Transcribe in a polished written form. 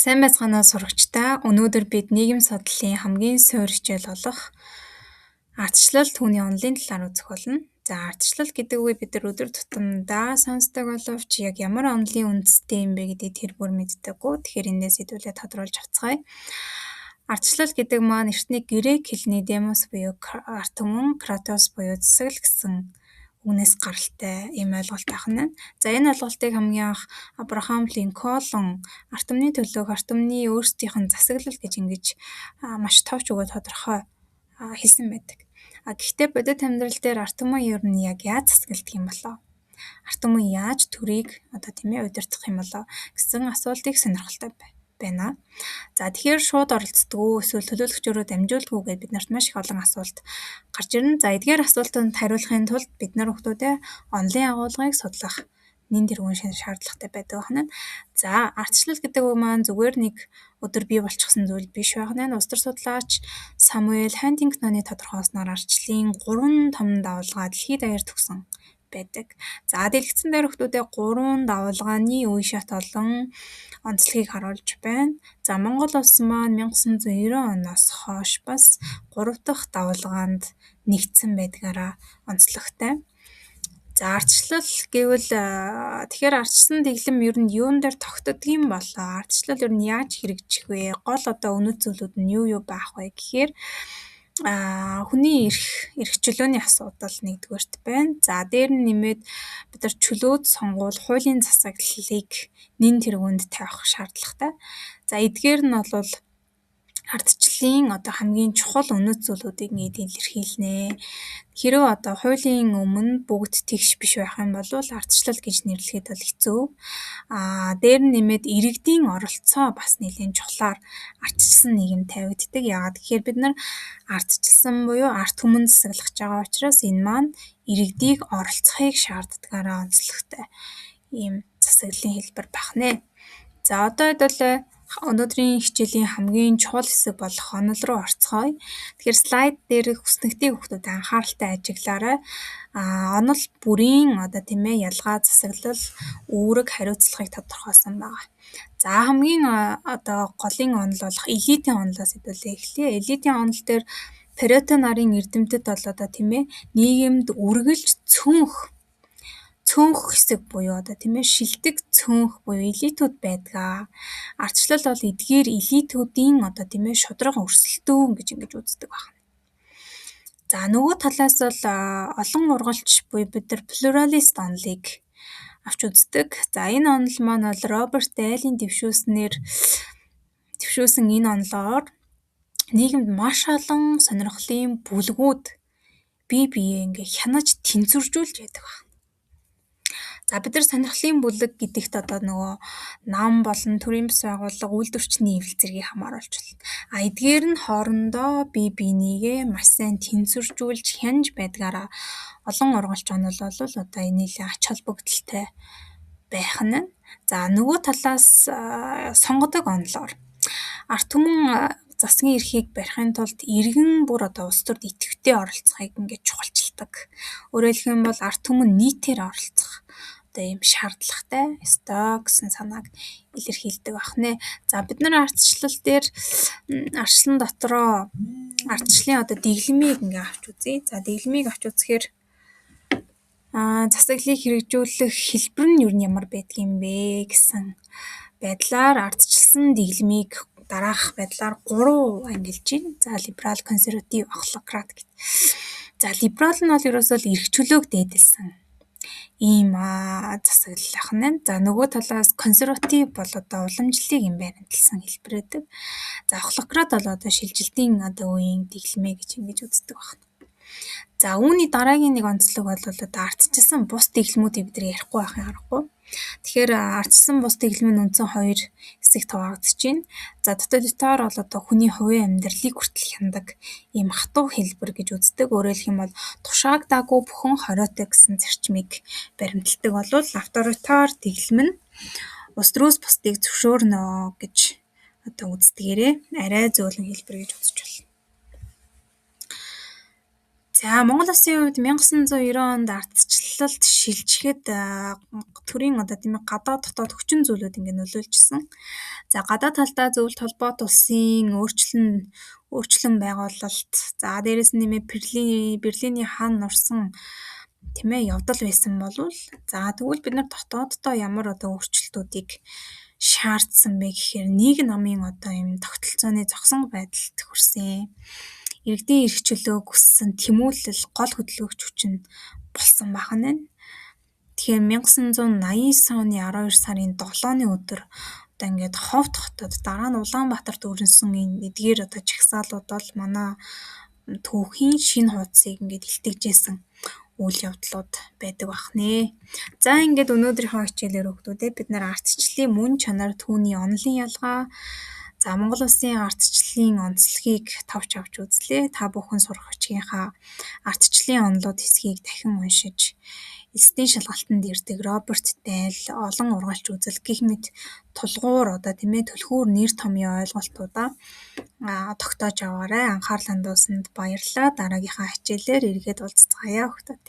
Сайн байцгаана уу сурагчдаа. Өнөөдөр бид нийгэм судлалын хамгийн суур хичээл болох ардчлал түүний онолын талаар үзэх болно. За ардчлал гэдэг үгийг бид нар өдөр тутамдаа сонсдог боловч яг ямар онолын үндэстэй юм бэ гэдгийг тэр бүр мэддэггүй. Тэгэхээр эндээс хэдүүлээ тодруулж авцгаая. Ардчлал гэдэг маань эртний грек хэлний demos буюу арт түмэн, kratos буюу засаг гэсэн үгнээс гаралтай ийм ойлголт байна. За энэ ойлголтыг хамгийн анх Абрахам Линкольн арт түмний төлөөх арт түмний өөрсдийнх нь засаглал гэж ингэж маш товч өгөө тодорхой хэлсэн байдаг. Гэхдээ бодит амьдрал дээр арт түмэн ер нь яг яаж засагладаг юм болоо? Арт түмэн яаж төрийг удирдах юм болоо гэсэн асуултыг сонирхолтой байна. За тэгэхээр шууд оролцдог эсвэл төлөөлөгчөөрөө дамжуулдаг уу гэдээ бид нарт маш их олон асуулт гарч ирнэ. За эдгээр асуултанд хариулахын тулд бид нар хүмүүстээ онолын агуулгыг судлах нэн тэргүүн шаардлагатай байдаг байна. За ардчлал гэдэг үг маань зүгээр нэг өдөр бий болчихсон зүйл биш байна. Улс төр судлаач Самуэль Хантингтоны тодорхойлсноор ардчлалын 3 том давалгаа дэлхийд даяар төгсөн байдаг. За дэлгэцэн дээр хүмүүстээ 3 давалгааны үе шат олон онцлогийг харуулж байна. За Монгол улс маань 1990 оноос хойш бас 3 дахь давалгаанд нэгдсэн байдгаараа онцлогтой. За ардчлал гэвэл тэгэхээр ардчилсан дэглэм ер нь юун дээр тогтдог юм болоо? Ардчлал ер нь яаж хэрэгжих вэ? Гол үнэт зүйлүүд нь юу байх вэ гэхээр хүний эрх чөлөөний асуудал нэгдүгээрт байна. За дээр нь нэмээд бид нар чөлөөт сонгуул, хуулийн засаглалыг нэн тэргүүнд тавих шаардлагатай. За эдгээр нь бол ардчлалын хамгийн чухал үнэт зүйлүүдийг илэрхийлнэ. Хэрэв хуулийн өмнө бүгд тэгш биш байх юм бол ардчлал гэж нэрлэхэд бол хэцүү. Дээр нь нэмээд иргэдийн оролцоо бас нэлээд чухлаар ардчилсан нийгэм тавигддаг. Яагаад гэхээр бид нар ардчилсан буюу арт түмэн засаглах байгаа учраас энэ маань иргэдийг оролцохыг шаарддагаараа онцлогтой ийм засаглалын хэлбэр байна. За одоо хэдүүлээ өнөөдрийн хичээлийн хамгийн чухал хэсэг болох онол руу орцгоё. Тэгэхээр слайд дээр хүснэгтийг хүмүүст анхааралтай ажиглаарай. Онол бүрийн ялгаа, засаглал, үүрэг, хариуцлагыг тодорхойлсон байна. За хамгийн голын онол болох элитийн онолоос хэдүүлээ эхлэе. Элитийн онол дээр Парето нарын эрдэмтэд бол нийгэмд үргэлж цөөнх хэсэг буюу шилдэг цөөнх буюу элитүүд байдаг. Ардчлал бол эдгээр элитүүдийн шударга өрсөлдөөн гэж ингэж үздэг байна. За нөгөө талаас бол олон ургалч буюу бид нар плуралист онолыг авч үздэг. За энэ онол маань бол Роберт Дайлийн дэвшүүлсэн энэ онолоор нийгэмд маш олон сонирхлын бүлгүүд бие биеэ хянаж тэнцвэржүүлж байдаг байна. За бид нар сонирхлын бүлэг гэдэгт нам болон төрийн бас байгууллага үйлдвэрчний эвлэл зэргийг хамааруулж байна. Эдгээр нь хоорондоо бие бинийгээ маш сайн тэнцвэржүүлж хянаж байдгаараа олон ургалч онол бол нэлээд ач холбогдолтой байх нь. За нөгөө талаас сонгодог онолоор арт түмэн засгийн эрхийг барихын тулд иргэн бүр улс төрд идэвхтэй оролцохыг чухалчилдаг. Өөрөөр хэлэх юм бол арт түмэн нийтээр оролцох ийм шаардлагатай ёстой гэсэн санааг илэрхийлдэг байна. За бид нар ардчлал дээр ардчлалын дотроо ардчлалын дэглэмийг авч үзье. За дэглэмийг авч үзэхээр засаглалыг хэрэгжүүлэх хэлбэр нь юу ямар байдгийм бэ гэсэн байдлаар ардчилсан дэглэмийг дараах байдлаар 3 ангилж байна. За либерал, консерватив, автократ гэдэг. За либерал нь бол ерөөсөө эрх чөлөөг дээдэлсэн ийм засаглал байна. За нөгөө талаас консерватив бол уламжлалыг баримталсан хэлбэр байдаг. За автократ бол шилжилтийн үеийн дэглэмээ гэж ингэж үздэг байна. За үүний дараагийн нэг онцлог бол ардчилсан бус дэглэмүүдийг бид нар ярихгүй байхын аргагүй. Тэгэхээр ардчилсан бус дэглэмийн үндсэн 2 хэсэгт хуваагдаж байна. За тоталитар бол хүний хувийн амьдралыг хүртэл хяндаг ийм хатуу хэлбэр гэж үздэг. Өөрөөр хэлэх юм бол тушаагдаагүй бүхэн хориотой гэсэн зарчмыг баримталдаг болвол авторитар дэглэм нь улс төрөөс бусдыг зөвшөөрнө гэж үздэгээрээ арай зөөлөн хэлбэр гэж үзэж байна. За Монгол Улсын хувьд 1990 онд ардчилалд шилжихэд төрийн одоо тийм ээ гадаад дотоод хүчин зүйлүүд ингээд нөлөөлжсэн. За гадаад талдаа зөвлөлт холбоот улсын өөрчлөн байгуулалт, за дээрэс нь нэмээ Берлиний хаан нурсан тийм ээ явдал байсан болвол за тэгвэл бид нар дотооддоо ямар одоо өөрчлөлтүүдийг шаардсан бэ гэхээр нэг намын одоо юм тогтолцооны зогсон байдалд хүрсэн. Иргэдийн эрх чөлөөг хүссэн тэмүүлэл гол хөдөлгөгч хүчин болсон байх нь байна. Тэгэхээр 1989 оны 12 сарын 7-ны өдөр одоо ингээд Ховд хотод дараа нь Улаанбаатарт өрнөсөн энэ эдгээр одоо жагсаалууд бол манай түүхийн шинэ хуудсыг ингээд илтгэжсэн үйл явдлууд байдаг бах нэ. За ингээд өнөөдрийнхөө хичээлээр хүүхдүүдээ бид нар ардчлалын мөн чанар, түүний онолын ялгаа, за Монгол Улсын ардчлалын онцлогийг товч авч үзлээ. Та бүхэн сурах бичгийнхаа ардчлалын онолууд хэсгийг дахин уншиж, эсдийн шалгалтанд ирдэг Роберт Дайл, олон ургайлч үзэл гэх мэт тулгуур одоо тийм ээ түлхүүр нэр томьёо ойлголтуудаа тогтоож аваарай. Анхаарал хандуусанд баярлалаа. Дараагийнхаа хичээлээр эргээд уулзцаая хүүхдүүд.